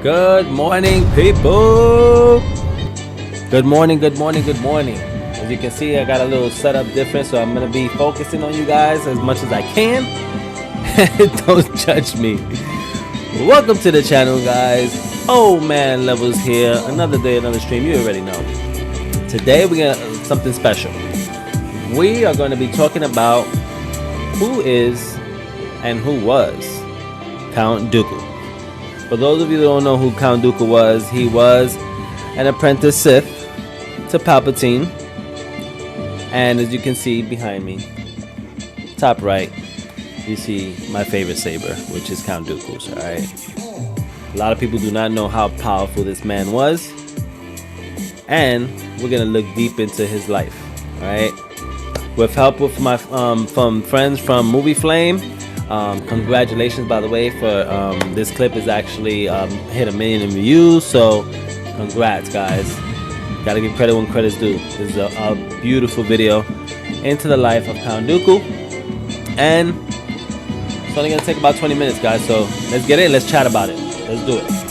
Good morning, people. Good morning, good morning, good morning. As you can see, I got a little setup different, so I'm going to be focusing on you guys as much as I can. Don't judge me. Welcome to the channel, guys. Oh man, Levels here. Another day, another stream. You already know. Today we got something special. We are going to be talking about who is and who was Count Dooku. For those of you that don't know who Count Dooku was, he was an apprentice Sith to Palpatine. And as you can see behind me, top right, you see my favorite saber, which is Count Dooku's. Alright. A lot of people do not know how powerful this man was. And we're gonna look deep into his life. Alright. With help with my from friends from Movie Flame. Congratulations, by the way, for this clip is actually hit 1 million views, so congrats, guys. Gotta give credit when credit's due. This is a beautiful video into the life of Count Dooku, and it's only gonna take about 20 minutes, guys, so let's get it. Let's chat about it. Let's do it.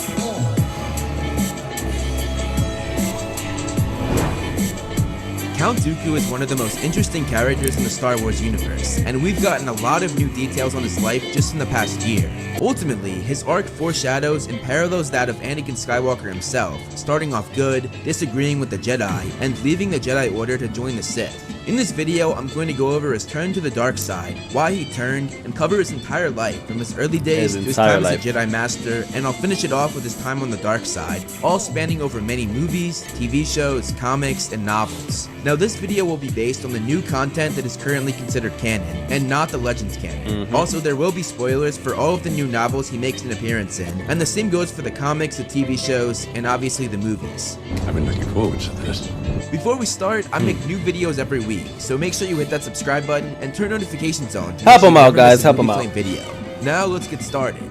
Count Dooku is one of the most interesting characters in the Star Wars universe, and we've gotten a lot of new details on his life just in the past year. Ultimately, his arc foreshadows and parallels that of Anakin Skywalker himself, starting off good, disagreeing with the Jedi, and leaving the Jedi Order to join the Sith. In this video, I'm going to go over his turn to the dark side, why he turned, and cover his entire life, from his early days to his time as a Jedi Master, and I'll finish it off with his time on the dark side, all spanning over many movies, TV shows, comics, and novels. Now this video will be based on the new content that is currently considered canon, and not the Legends canon. Also, there will be spoilers for all of the new novels he makes an appearance in, and the same goes for the comics, the TV shows, and obviously the movies. I've been looking forward to this. Before we start, I make new videos every week, so make sure you hit that subscribe button and turn notifications on to help them out, guys. Help them out. Video. Now let's get started.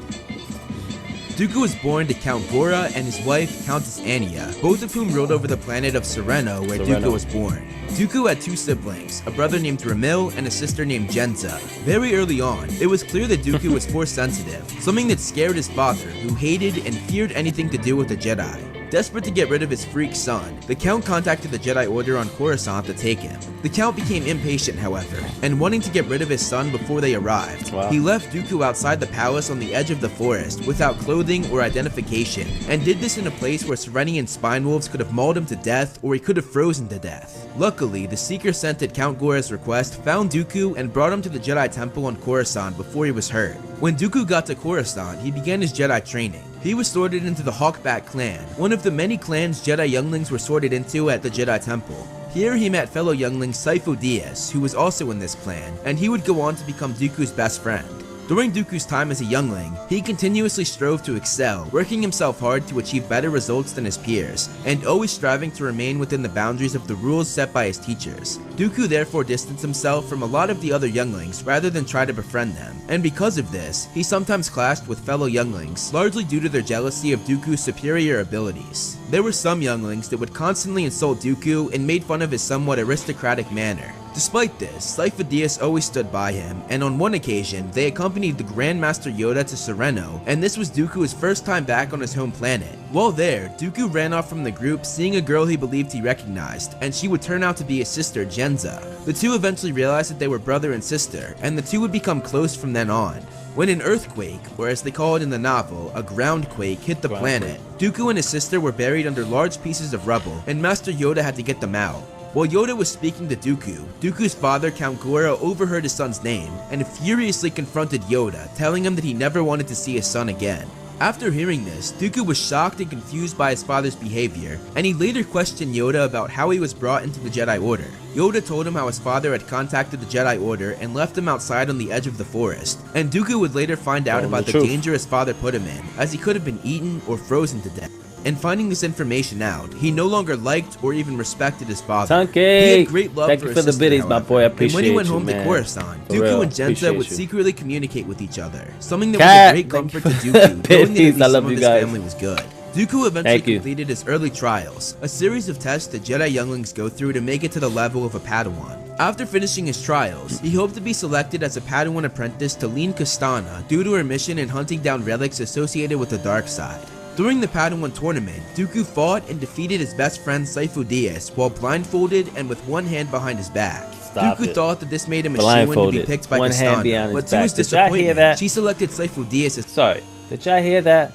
Dooku was born to Count Gora and his wife, Countess Ania, both of whom ruled over the planet of Sereno, where Dooku was born. Dooku had two siblings, a brother named Ramil and a sister named Jenza. Very early on, it was clear that Dooku was force sensitive, something that scared his father, who hated and feared anything to do with the Jedi. Desperate to get rid of his freak son, the Count contacted the Jedi Order on Coruscant to take him. The Count became impatient, however, and wanting to get rid of his son before they arrived, he left Dooku outside the palace on the edge of the forest without clothing or identification, and did this in a place where Serenian spine wolves could have mauled him to death or he could have frozen to death. Luckily, the Seeker sent at Count Gora's request found Dooku and brought him to the Jedi Temple on Coruscant before he was hurt. When Dooku got to Coruscant, he began his Jedi training. He was sorted into the Hawkbat clan, one of the many clans Jedi younglings were sorted into at the Jedi Temple. Here he met fellow youngling Sifo Dyas, who was also in this clan, and he would go on to become Dooku's best friend. During Dooku's time as a youngling, he continuously strove to excel, working himself hard to achieve better results than his peers, and always striving to remain within the boundaries of the rules set by his teachers. Dooku therefore distanced himself from a lot of the other younglings rather than try to befriend them, and because of this, he sometimes clashed with fellow younglings, largely due to their jealousy of Dooku's superior abilities. There were some younglings that would constantly insult Dooku and made fun of his somewhat aristocratic manner. Despite this, Sifo Dyas always stood by him, and on one occasion, they accompanied the Grand Master Yoda to Sereno, and this was Dooku's first time back on his home planet. While there, Dooku ran off from the group seeing a girl he believed he recognized, and she would turn out to be his sister, Jenza. The two eventually realized that they were brother and sister, and the two would become close from then on. When an earthquake, or as they call it in the novel, a groundquake, hit the planet, Dooku and his sister were buried under large pieces of rubble, and Master Yoda had to get them out. While Yoda was speaking to Dooku, Dooku's father, Count Gora, overheard his son's name and furiously confronted Yoda, telling him that he never wanted to see his son again. After hearing this, Dooku was shocked and confused by his father's behavior, and he later questioned Yoda about how he was brought into the Jedi Order. Yoda told him how his father had contacted the Jedi Order and left him outside on the edge of the forest, and Dooku would later find out about the danger his father put him in, as he could have been eaten or frozen to death. And finding this information out, he no longer liked or even respected his father. He had great love for his sister, the biddies, my boy. I appreciate and when he went you, home man. to Coruscant, For Dooku real. and Jenza Appreciate would you. secretly communicate with each other, something that was a great comfort to Dooku, knowing that at least I love some of you his guys. family was good. Dooku eventually completed his early trials, a series of tests that Jedi younglings go through to make it to the level of a Padawan. After finishing his trials, he hoped to be selected as a Padawan apprentice to Leen Kastana due to her mission in hunting down relics associated with the dark side. During the Padawan tournament, Dooku fought and defeated his best friend Sifo Dyas while blindfolded and with one hand behind his back. Dooku thought that this made him a shoo-in to be picked by Kastana, but to his disappointment, she selected Sifo Dyas as— Sorry, did y'all hear that?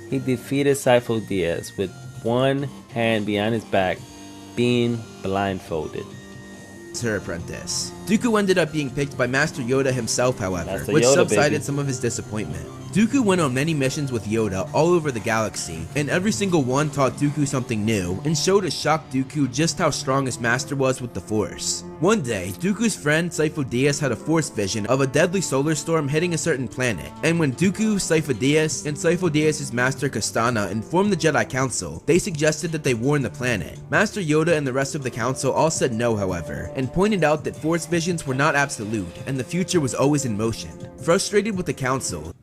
He defeated Sifo Dyas with one hand behind his back, being blindfolded. Her apprentice. Dooku ended up being picked by Master Yoda himself, however, which Yoda, subsided some of his disappointment. Dooku went on many missions with Yoda all over the galaxy, and every single one taught Dooku something new and showed a shocked Dooku just how strong his master was with the Force. One day, Dooku's friend Sifo Dyas had a Force vision of a deadly solar storm hitting a certain planet, and when Dooku, Sifo Dyas, and Sifo Dyas' master Kastana informed the Jedi Council, they suggested that they warn the planet. Master Yoda and the rest of the council all said no, however, and pointed out that Force visions were not absolute, and the future was always in motion. Frustrated with the council,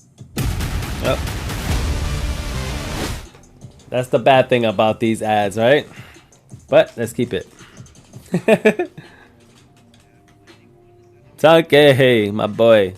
that's the bad thing about these ads, right? But let's keep it. Okay, my boy.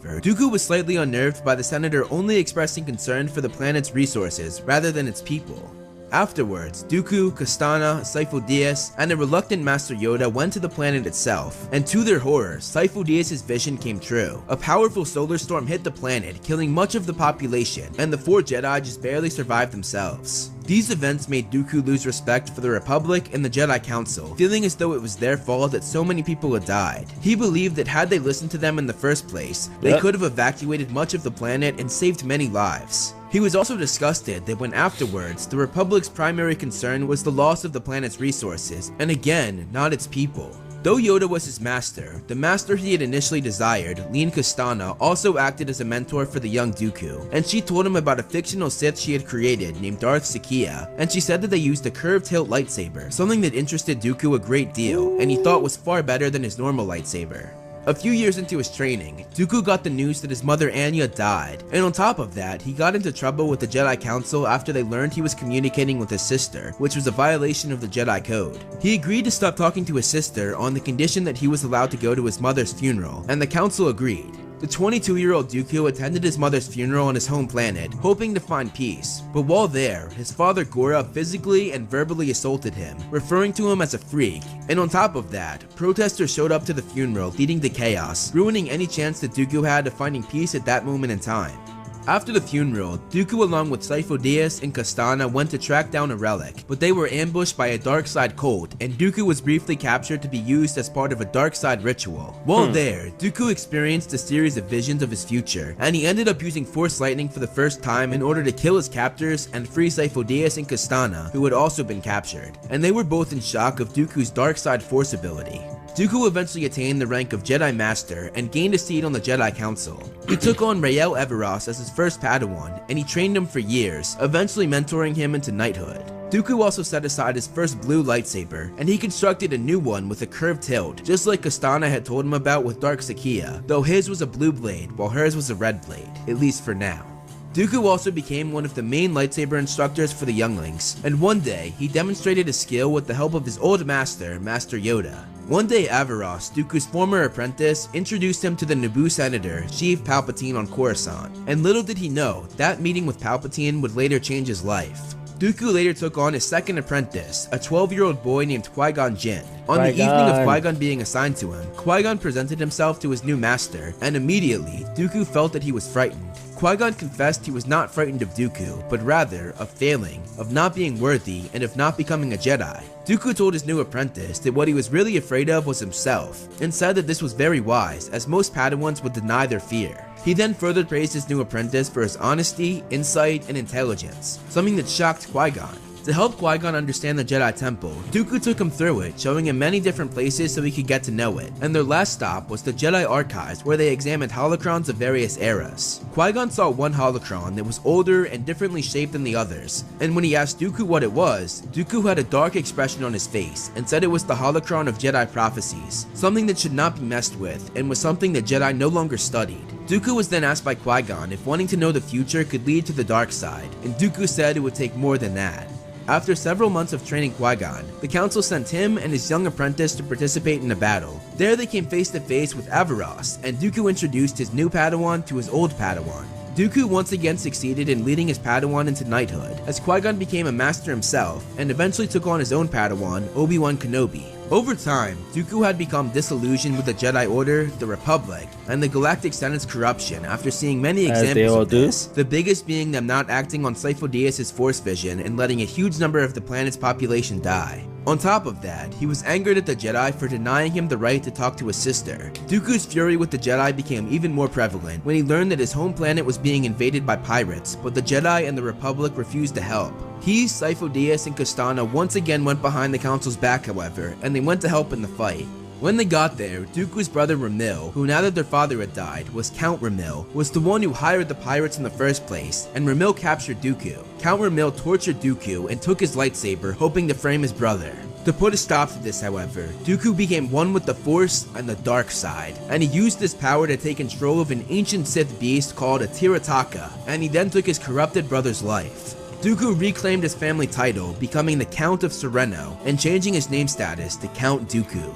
Dooku was slightly unnerved by the senator only expressing concern for the planet's resources rather than its people. Afterwards, Dooku, Kastana, Sifo Dyas, and a reluctant Master Yoda went to the planet itself, and to their horror, Sifo Dyas' vision came true. A powerful solar storm hit the planet, killing much of the population, and the 4 Jedi just barely survived themselves. These events made Dooku lose respect for the Republic and the Jedi Council, feeling as though it was their fault that so many people had died. He believed that had they listened to them in the first place, they could have evacuated much of the planet and saved many lives. He was also disgusted that when afterwards, the Republic's primary concern was the loss of the planet's resources, and again, not its people. Though Yoda was his master, the master he had initially desired, Lean Kastana, also acted as a mentor for the young Dooku, and she told him about a fictional Sith she had created named Darth Sakia, and she said that they used a curved hilt lightsaber, something that interested Dooku a great deal, and he thought was far better than his normal lightsaber. A few years into his training, Dooku got the news that his mother Anya died, and on top of that, he got into trouble with the Jedi Council after they learned he was communicating with his sister, which was a violation of the Jedi Code. He agreed to stop talking to his sister on the condition that he was allowed to go to his mother's funeral, and the council agreed. The 22-year-old Dooku attended his mother's funeral on his home planet, hoping to find peace, but while there, his father Gora physically and verbally assaulted him, referring to him as a freak, and on top of that, protesters showed up to the funeral leading to chaos, ruining any chance that Dooku had of finding peace at that moment in time. After the funeral, Dooku along with Sifo Dyas and Kastana went to track down a relic, but they were ambushed by a dark side cult, and Dooku was briefly captured to be used as part of a dark side ritual. While there, Dooku experienced a series of visions of his future, and he ended up using Force Lightning for the first time in order to kill his captors and free Sifo Dyas and Kastana, who had also been captured, and they were both in shock of Dooku's dark side Force ability. Dooku eventually attained the rank of Jedi Master and gained a seat on the Jedi Council. He took on Rael Everos as his first Padawan, and he trained him for years, eventually mentoring him into knighthood. Dooku also set aside his first blue lightsaber, and he constructed a new one with a curved hilt, just like Kastana had told him about with Dark Sakia, though his was a blue blade while hers was a red blade, at least for now. Dooku also became one of the main lightsaber instructors for the younglings, and one day, he demonstrated his skill with the help of his old master, Master Yoda. One day Averos, Dooku's former apprentice, introduced him to the Naboo Senator, Sheev Palpatine on Coruscant, and little did he know, that meeting with Palpatine would later change his life. Dooku later took on his second apprentice, a 12-year-old boy named Qui-Gon Jinn. On the evening of Qui-Gon being assigned to him, Qui-Gon presented himself to his new master, and immediately, Dooku felt that he was frightened. Qui-Gon confessed he was not frightened of Dooku, but rather of failing, of not being worthy, and of not becoming a Jedi. Dooku told his new apprentice that what he was really afraid of was himself, and said that this was very wise, as most Padawans would deny their fear. He then further praised his new apprentice for his honesty, insight, and intelligence, something that shocked Qui-Gon. To help Qui-Gon understand the Jedi Temple, Dooku took him through it, showing him many different places so he could get to know it, and their last stop was the Jedi Archives, where they examined holocrons of various eras. Qui-Gon saw one holocron that was older and differently shaped than the others, and when he asked Dooku what it was, Dooku had a dark expression on his face and said it was the holocron of Jedi prophecies, something that should not be messed with, and was something that Jedi no longer studied. Dooku was then asked by Qui-Gon if wanting to know the future could lead to the dark side, and Dooku said it would take more than that. After several months of training Qui-Gon, the council sent him and his young apprentice to participate in a battle. There they came face to face with Averos, and Dooku introduced his new Padawan to his old Padawan. Dooku once again succeeded in leading his Padawan into knighthood, as Qui-Gon became a master himself and eventually took on his own Padawan, Obi-Wan Kenobi. Over time, Dooku had become disillusioned with the Jedi Order, the Republic, and the Galactic Senate's corruption after seeing many examples of this, the biggest being them not acting on Sifo Dyas' Force vision and letting a huge number of the planet's population die. On top of that, he was angered at the Jedi for denying him the right to talk to his sister. Dooku's fury with the Jedi became even more prevalent when he learned that his home planet was being invaded by pirates, but the Jedi and the Republic refused to help. He, Sifo Dyas, and Kostana once again went behind the Council's back, however, and they went to help in the fight. When they got there, Dooku's brother Ramil, who now that their father had died was Count Ramil, was the one who hired the pirates in the first place, and Ramil captured Dooku. Count Ramil tortured Dooku and took his lightsaber, hoping to frame his brother. To put a stop to this, however, Dooku became one with the Force and the dark side, and he used this power to take control of an ancient Sith beast called a Tirataka, and he then took his corrupted brother's life. Dooku reclaimed his family title, becoming the Count of Sereno, and changing his name status to Count Dooku.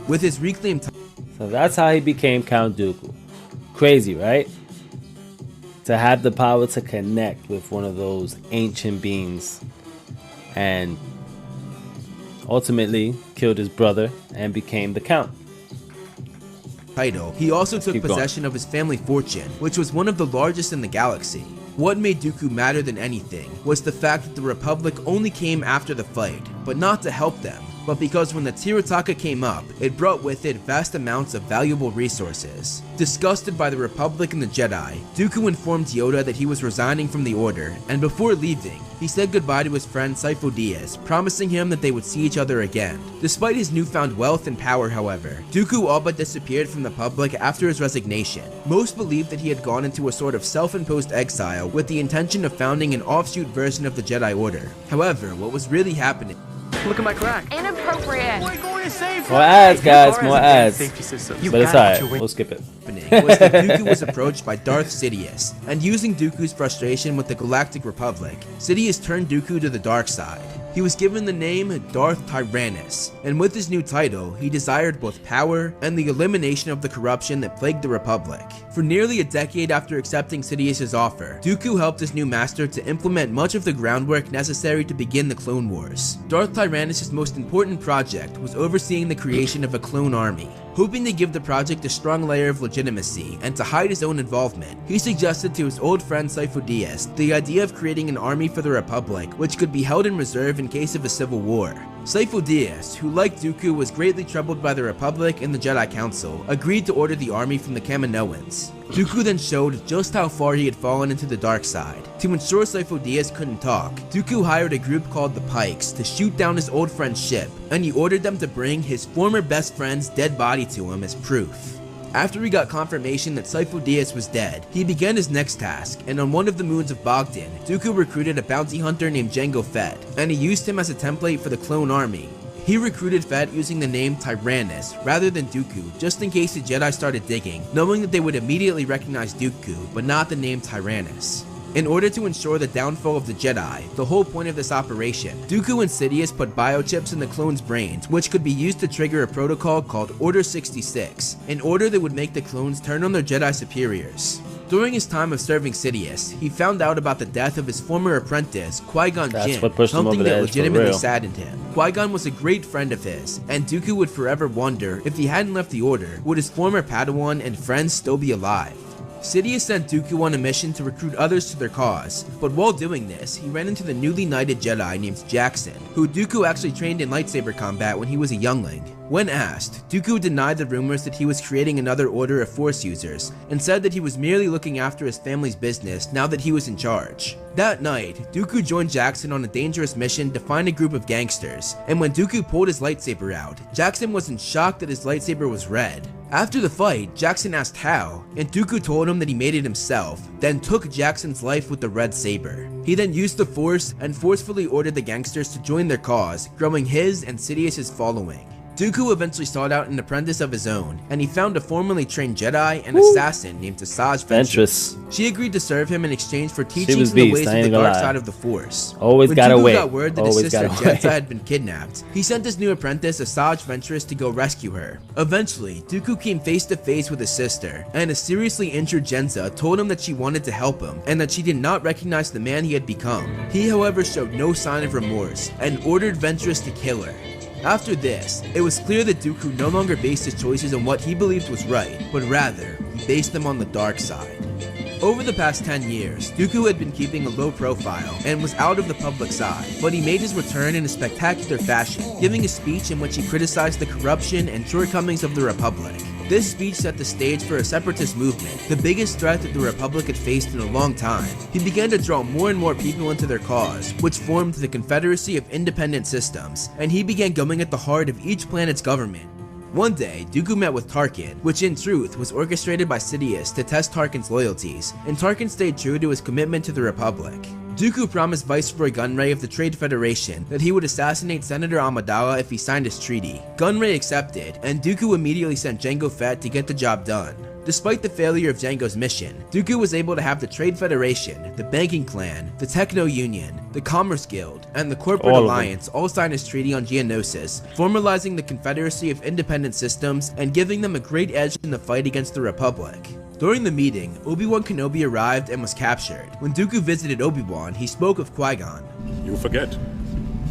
With his reclaimed title, so that's how he became Count Dooku. Crazy, right? To have the power to connect with one of those ancient beings and ultimately killed his brother and became the Count. He also took possession of his family fortune, which was one of the largest in the galaxy. What made Dooku matter than anything was the fact that the Republic only came after the fight, but not to help them, but because when the Tirataka came up, it brought with it vast amounts of valuable resources. Disgusted by the Republic and the Jedi, Dooku informed Yoda that he was resigning from the Order, and before leaving, he said goodbye to his friend Sifo Dyas, promising him that they would see each other again. Despite his newfound wealth and power, however, Dooku all but disappeared from the public after his resignation. Most believed that he had gone into a sort of self-imposed exile with the intention of founding an offshoot version of the Jedi Order. However, what was really happening— Look at my crack. Inappropriate. We're going to save More ads, guys, more ads. Safety system. But it's alright, we'll skip it. Was that Dooku was approached by Darth Sidious, and using Dooku's frustration with the Galactic Republic, Sidious turned Dooku to the dark side. He was given the name Darth Tyrannus, and with his new title, he desired both power and the elimination of the corruption that plagued the Republic. For nearly a decade after accepting Sidious's offer, Dooku helped his new master to implement much of the groundwork necessary to begin the Clone Wars. Darth Tyrannus' most important project was overseeing the creation of a clone army. Hoping to give the project a strong layer of legitimacy and to hide his own involvement, he suggested to his old friend Sifo Dyas the idea of creating an army for the Republic which could be held in reserve in case of a civil war. Sifo Dyas, who like Dooku was greatly troubled by the Republic and the Jedi Council, agreed to order the army from the Kaminoans. Dooku then showed just how far he had fallen into the dark side. To ensure Sifo Dyas couldn't talk, Dooku hired a group called the Pikes to shoot down his old friend's ship, and he ordered them to bring his former best friend's dead body to him as proof. After he got confirmation that Sifo Dyas was dead, he began his next task, and on one of the moons of Bogdan, Dooku recruited a bounty hunter named Jango Fett, and he used him as a template for the clone army. He recruited Fett using the name Tyrannus rather than Dooku, just in case the Jedi started digging, knowing that they would immediately recognize Dooku, but not the name Tyrannus. In order to ensure the downfall of the Jedi, the whole point of this operation, Dooku and Sidious put biochips in the clones' brains, which could be used to trigger a protocol called Order 66, an order that would make the clones turn on their Jedi superiors. During his time of serving Sidious, he found out about the death of his former apprentice, Qui-Gon Jinn, something that legitimately saddened him. Qui-Gon was a great friend of his, and Dooku would forever wonder if he hadn't left the Order, would his former Padawan and friends still be alive? Sidious sent Dooku on a mission to recruit others to their cause, but while doing this, he ran into the newly knighted Jedi named Jackson, who Dooku actually trained in lightsaber combat when he was a youngling. When asked, Dooku denied the rumors that he was creating another order of Force users, and said that he was merely looking after his family's business now that he was in charge. That night, Dooku joined Jackson on a dangerous mission to find a group of gangsters, and when Dooku pulled his lightsaber out, Jackson was in shock that his lightsaber was red. After the fight, Jackson asked how, and Dooku told him that he made it himself, then took Jackson's life with the red saber. He then used the Force and forcefully ordered the gangsters to join their cause, growing his and Sidious's following. Dooku eventually sought out an apprentice of his own, and he found a formerly trained Jedi and assassin named Asajj Ventress. She agreed to serve him in exchange for teachings in the ways of the dark side of the Force. Always when got Dooku away. got word that his sister Jensa had been kidnapped, he sent his new apprentice Asajj Ventress to go rescue her. Eventually, Dooku came face to face with his sister, and a seriously injured Jensa told him that she wanted to help him and that she did not recognize the man he had become. He, however, showed no sign of remorse and ordered Ventress to kill her. After this, it was clear that Dooku no longer based his choices on what he believed was right, but rather, he based them on the dark side. Over the past 10 years, Dooku had been keeping a low profile and was out of the public's eye, but he made his return in a spectacular fashion, giving a speech in which he criticized the corruption and shortcomings of the Republic. This speech set the stage for a separatist movement, the biggest threat that the Republic had faced in a long time. He began to draw more and more people into their cause, which formed the Confederacy of Independent Systems, and he began going at the heart of each planet's government. One day, Dooku met with Tarkin, which in truth was orchestrated by Sidious to test Tarkin's loyalties, and Tarkin stayed true to his commitment to the Republic. Dooku promised Viceroy Gunray of the Trade Federation that he would assassinate Senator Amidala if he signed his treaty. Gunray accepted, and Dooku immediately sent Jango Fett to get the job done. Despite the failure of Jango's mission, Dooku was able to have the Trade Federation, the Banking Clan, the Techno Union, the Commerce Guild, and the Corporate Alliance all sign his treaty on Geonosis, formalizing the Confederacy of Independent Systems and giving them a great edge in the fight against the Republic. During the meeting, Obi-Wan Kenobi arrived and was captured. When Dooku visited Obi-Wan, he spoke of Qui-Gon. You forget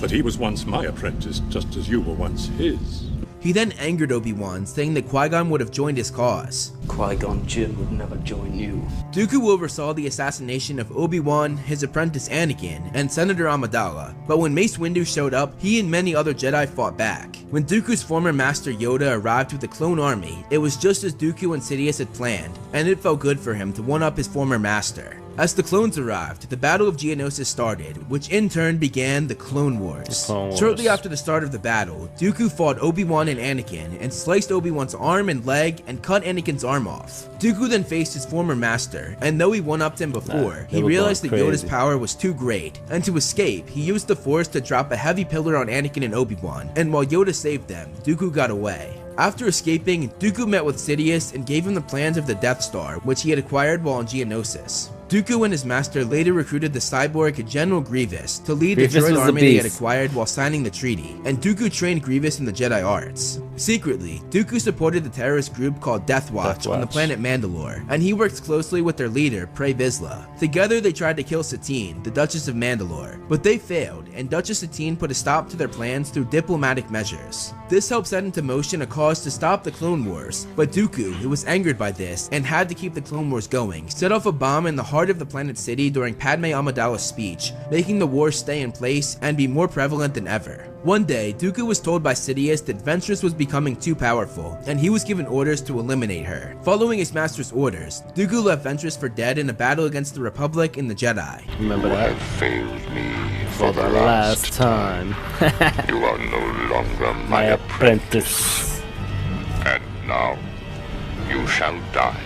that he was once my apprentice, just as you were once his. He then angered Obi-Wan, saying that Qui-Gon would have joined his cause. Qui-Gon Jinn would never join you. Dooku oversaw the assassination of Obi-Wan, his apprentice Anakin, and Senator Amidala, but when Mace Windu showed up, he and many other Jedi fought back. When Dooku's former master Yoda arrived with the clone army, it was just as Dooku and Sidious had planned, and it felt good for him to one-up his former master. As the clones arrived, the Battle of Geonosis started, which in turn began the Clone Wars. Shortly after the start of the battle, Dooku fought Obi-Wan and Anakin and sliced Obi-Wan's arm and leg and cut Anakin's arm off. Dooku then faced his former master, and though he one-upped him before, he realized that Yoda's power was too great, and to escape, he used the Force to drop a heavy pillar on Anakin and Obi-Wan, and while Yoda saved them, Dooku got away. After escaping, Dooku met with Sidious and gave him the plans of the Death Star, which he had acquired while on Geonosis. Dooku and his master later recruited the cyborg General Grievous to lead the droid army they had acquired while signing the treaty, and Dooku trained Grievous in the Jedi arts. Secretly, Dooku supported the terrorist group called Death Watch on the planet Mandalore, and he worked closely with their leader, Pre Vizsla. Together they tried to kill Satine, the Duchess of Mandalore, but they failed, and Duchess Satine put a stop to their plans through diplomatic measures. This helped set into motion a cause to stop the Clone Wars, but Dooku, who was angered by this and had to keep the Clone Wars going, set off a bomb in the heart of the planet city during Padme Amidala's speech, making the war stay in place and be more prevalent than ever. One day, Dooku was told by Sidious that Ventress was becoming too powerful, and he was given orders to eliminate her. Following his master's orders, Dooku left Ventress for dead in a battle against the Republic and the Jedi. Remember that? You have failed me for the last time. You are no longer My apprentice. And now, you shall die.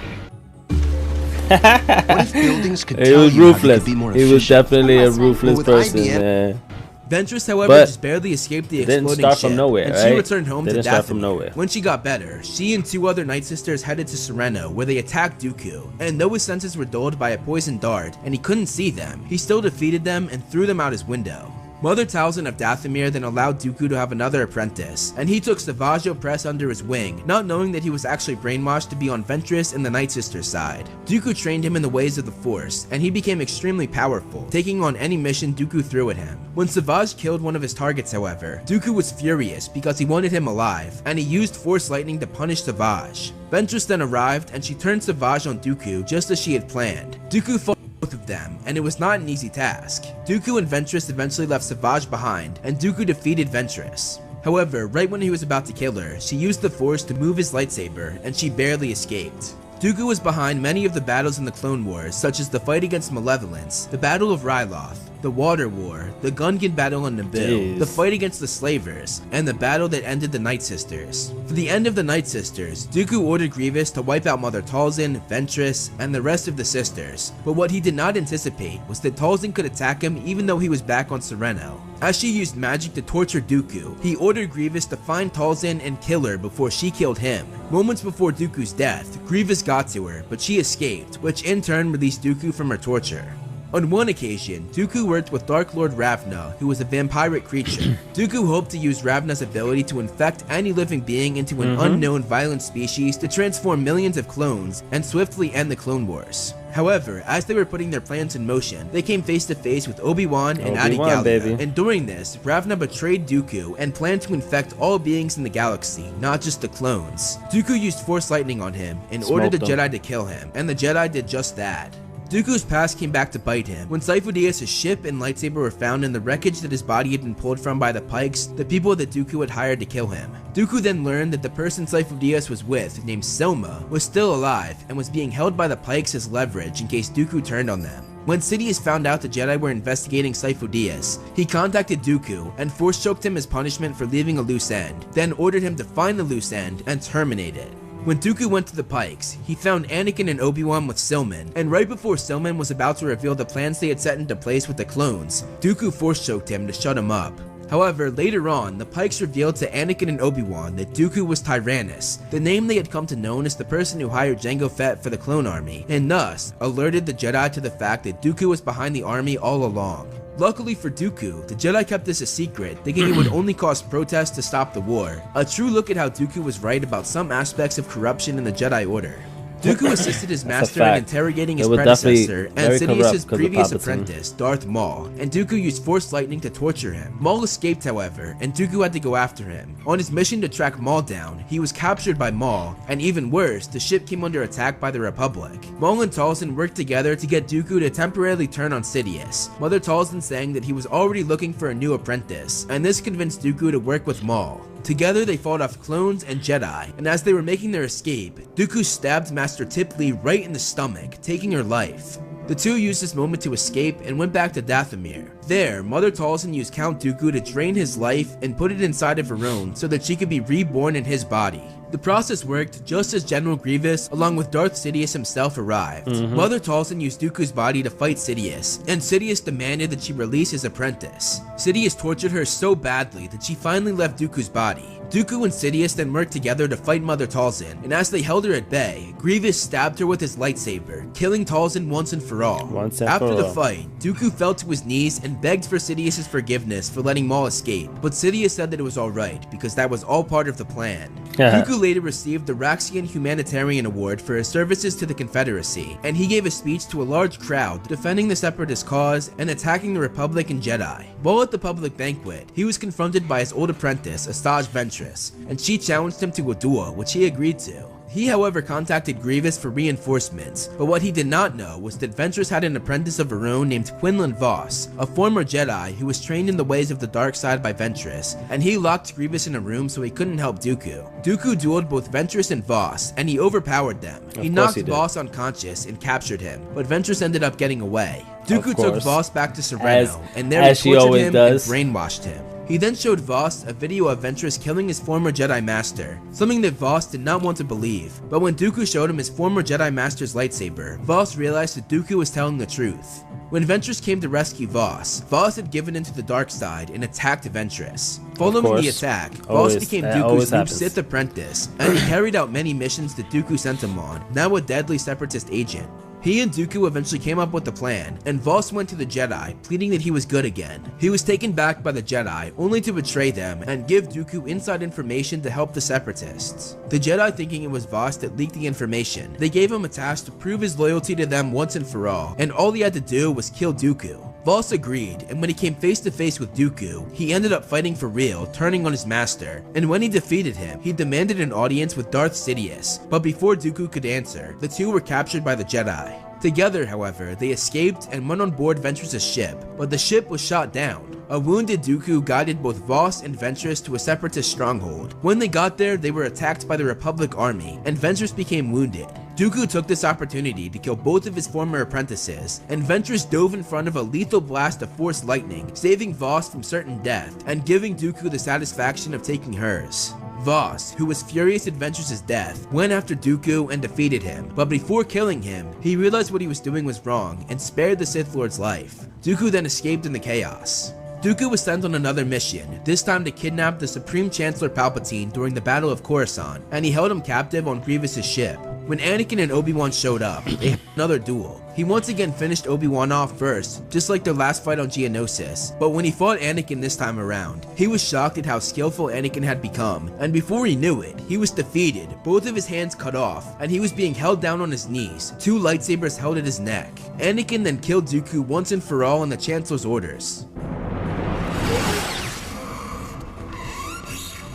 What if buildings could He tell was you how they ruthless. could be more He was efficient? definitely a ruthless With person, IBM man. Ventress, however, But just barely escaped the didn't exploding start ship, from nowhere, and right? she returned home Didn't to start from Dathomir. nowhere. When she got better, she and two other Night Sisters headed to Sereno, where they attacked Dooku, and though his senses were dulled by a poisoned dart, and he couldn't see them, he still defeated them and threw them out his window. Mother Talzin of Dathomir then allowed Dooku to have another apprentice, and he took Savage Opress under his wing, not knowing that he was actually brainwashed to be on Ventress and the Night Sisters' side. Dooku trained him in the ways of the Force, and he became extremely powerful, taking on any mission Dooku threw at him. When Savage killed one of his targets, however, Dooku was furious because he wanted him alive, and he used Force Lightning to punish Savage. Ventress then arrived, and she turned Savage on Dooku just as she had planned. Dooku fought both of them, and it was not an easy task. Dooku and Ventress eventually left Savage behind, and Dooku defeated Ventress. However, right when he was about to kill her, she used the Force to move his lightsaber, and she barely escaped. Dooku was behind many of the battles in the Clone Wars, such as the fight against Malevolence, the Battle of Ryloth, the Water War, the Gungan battle on Naboo, Jeez. the fight against the Slavers, and the battle that ended the Night Sisters. For the end of the Night Sisters, Dooku ordered Grievous to wipe out Mother Talzin, Ventress, and the rest of the sisters, but what he did not anticipate was that Talzin could attack him even though he was back on Sereno. As she used magic to torture Dooku, he ordered Grievous to find Talzin and kill her before she killed him. Moments before Dooku's death, Grievous got to her, but she escaped, which in turn released Dooku from her torture. On one occasion, Dooku worked with Dark Lord Ravna, who was a vampiric creature. Dooku hoped to use Ravna's ability to infect any living being into an unknown violent species to transform millions of clones and swiftly end the Clone Wars. However, as they were putting their plans in motion, they came face to face with Obi-Wan and Adi Gallia, and during this, Ravna betrayed Dooku and planned to infect all beings in the galaxy, not just the clones. Dooku used Force Lightning on him and ordered the Jedi to kill him, and the Jedi did just that. Dooku's past came back to bite him. When Sifo Dyas' ship and lightsaber were found in the wreckage that his body had been pulled from by the Pikes, the people that Dooku had hired to kill him. Dooku then learned that the person Sifo Dyas was with, named Silma, was still alive and was being held by the Pikes as leverage in case Dooku turned on them. When Sidious found out the Jedi were investigating Sifo Dyas, he contacted Dooku and force choked him as punishment for leaving a loose end, then ordered him to find the loose end and terminate it. When Dooku went to the Pikes, he found Anakin and Obi-Wan with Silman, and right before Silman was about to reveal the plans they had set into place with the clones, Dooku force-choked him to shut him up. However, later on, the Pikes revealed to Anakin and Obi-Wan that Dooku was Tyrannus, the name they had come to know as the person who hired Jango Fett for the clone army, and thus alerted the Jedi to the fact that Dooku was behind the army all along. Luckily for Dooku, the Jedi kept this a secret, thinking it would only cause protests to stop the war. A true look at how Dooku was right about some aspects of corruption in the Jedi Order. Dooku assisted his master in interrogating his predecessor and Sidious's previous apprentice, Darth Maul, and Dooku used Force Lightning to torture him. Maul escaped, however, and Dooku had to go after him. On his mission to track Maul down, he was captured by Maul, and even worse, the ship came under attack by the Republic. Maul and Talzin worked together to get Dooku to temporarily turn on Sidious, Mother Talzin saying that he was already looking for a new apprentice, and this convinced Dooku to work with Maul. Together they fought off clones and Jedi, and as they were making their escape, Dooku stabbed Master Tip Lee right in the stomach, taking her life. The two used this moment to escape and went back to Dathomir. There, Mother Talzin used Count Dooku to drain his life and put it inside of her own so that she could be reborn in his body. The process worked just as General Grievous, along with Darth Sidious himself, arrived. Mother Talzin used Dooku's body to fight Sidious, and Sidious demanded that she release his apprentice. Sidious tortured her so badly that she finally left Dooku's body. Dooku and Sidious then worked together to fight Mother Talzin, and as they held her at bay, Grievous stabbed her with his lightsaber, killing Talzin once and for all. After the fight, Dooku fell to his knees and begged for Sidious's forgiveness for letting Maul escape, but Sidious said that it was alright, because that was all part of the plan. Dooku later received the Raxian Humanitarian Award for his services to the Confederacy, and he gave a speech to a large crowd defending the Separatist cause and attacking the Republic and Jedi. While at the public banquet, he was confronted by his old apprentice, Asajj Ventress, and she challenged him to a duel, which he agreed to. He, however, contacted Grievous for reinforcements, but what he did not know was that Ventress had an apprentice of her own named Quinlan Vos, a former Jedi who was trained in the ways of the dark side by Ventress, and he locked Grievous in a room so he couldn't help Dooku. Dooku dueled both Ventress and Vos, and he overpowered them. He knocked Vos unconscious and captured him, but Ventress ended up getting away. Dooku took Vos back to Sereno, and there he tortured him and brainwashed him. He then showed Vos a video of Ventress killing his former Jedi Master, something that Vos did not want to believe. But when Dooku showed him his former Jedi Master's lightsaber, Vos realized that Dooku was telling the truth. When Ventress came to rescue Vos, Vos had given in to the dark side and attacked Ventress. Following the attack, Vos became Dooku's new Sith apprentice, and he carried out many missions that Dooku sent him on, now a deadly Separatist agent. He and Dooku eventually came up with a plan, and Vos went to the Jedi, pleading that he was good again. He was taken back by the Jedi, only to betray them and give Dooku inside information to help the Separatists. The Jedi, thinking it was Vos that leaked the information, they gave him a task to prove his loyalty to them once and for all, and all he had to do was kill Dooku. Vos agreed, and when he came face to face with Dooku, he ended up fighting for real, turning on his master, and when he defeated him, he demanded an audience with Darth Sidious, but before Dooku could answer, the two were captured by the Jedi. Together, however, they escaped and went on board Ventress' ship, but the ship was shot down. A wounded Dooku guided both Vos and Ventress to a Separatist stronghold. When they got there, they were attacked by the Republic army, and Ventress became wounded. Dooku took this opportunity to kill both of his former apprentices, and Ventress dove in front of a lethal blast of Force lightning, saving Voss from certain death, and giving Dooku the satisfaction of taking hers. Voss, who was furious at Ventress's death, went after Dooku and defeated him, but before killing him, he realized what he was doing was wrong and spared the Sith Lord's life. Dooku then escaped in the chaos. Dooku was sent on another mission, this time to kidnap the Supreme Chancellor Palpatine during the Battle of Coruscant, and he held him captive on Grievous's ship. When Anakin and Obi-Wan showed up, they had another duel. He once again finished Obi-Wan off first, just like their last fight on Geonosis, but when he fought Anakin this time around, he was shocked at how skillful Anakin had become, and before he knew it, he was defeated, both of his hands cut off, and he was being held down on his knees, 2 lightsabers held at his neck. Anakin then killed Dooku once and for all in the Chancellor's orders.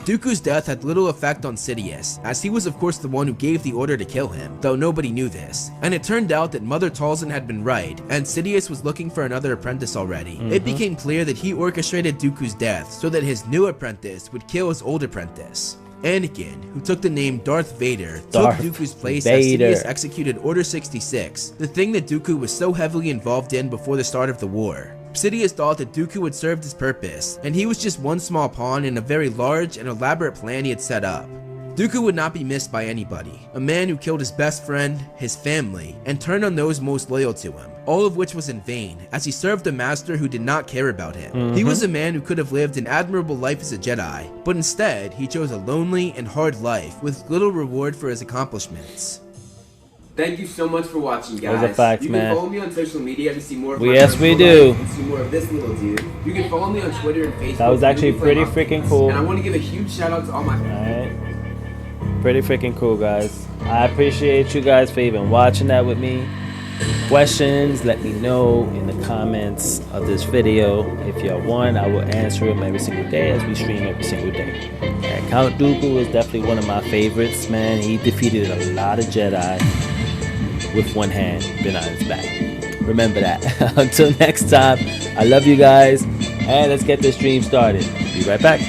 Dooku's death had little effect on Sidious, as he was of course the one who gave the order to kill him, though nobody knew this. And it turned out that Mother Talzin had been right, and Sidious was looking for another apprentice already. It became clear that he orchestrated Dooku's death so that his new apprentice would kill his old apprentice. Anakin, who took the name Darth Vader, took Dooku's place as Sidious executed Order 66, the thing that Dooku was so heavily involved in before the start of the war. Sidious thought that Dooku had served his purpose, and he was just one small pawn in a very large and elaborate plan he had set up. Dooku would not be missed by anybody, a man who killed his best friend, his family, and turned on those most loyal to him, all of which was in vain, as he served a master who did not care about him. He was a man who could have lived an admirable life as a Jedi, but instead, he chose a lonely and hard life with little reward for his accomplishments. Thank you so much for watching, guys. Those are facts, you can man. follow me on social media to see more of my Yes, we personal do. life and see more of this little dude. You can follow me on Twitter and Facebook. That was actually pretty freaking cool. And I want to give a huge shout out to all my Alright. Pretty freaking cool, guys. I appreciate you guys for even watching that with me. Questions, let me know in the comments of this video. If you have one, I will answer them every single day as we stream every single day. And Count Dooku is definitely one of my favorites, man. He defeated a lot of Jedi with one hand been on his back. Remember that. Until next time, I love you guys, and let's get this stream started. Be right back.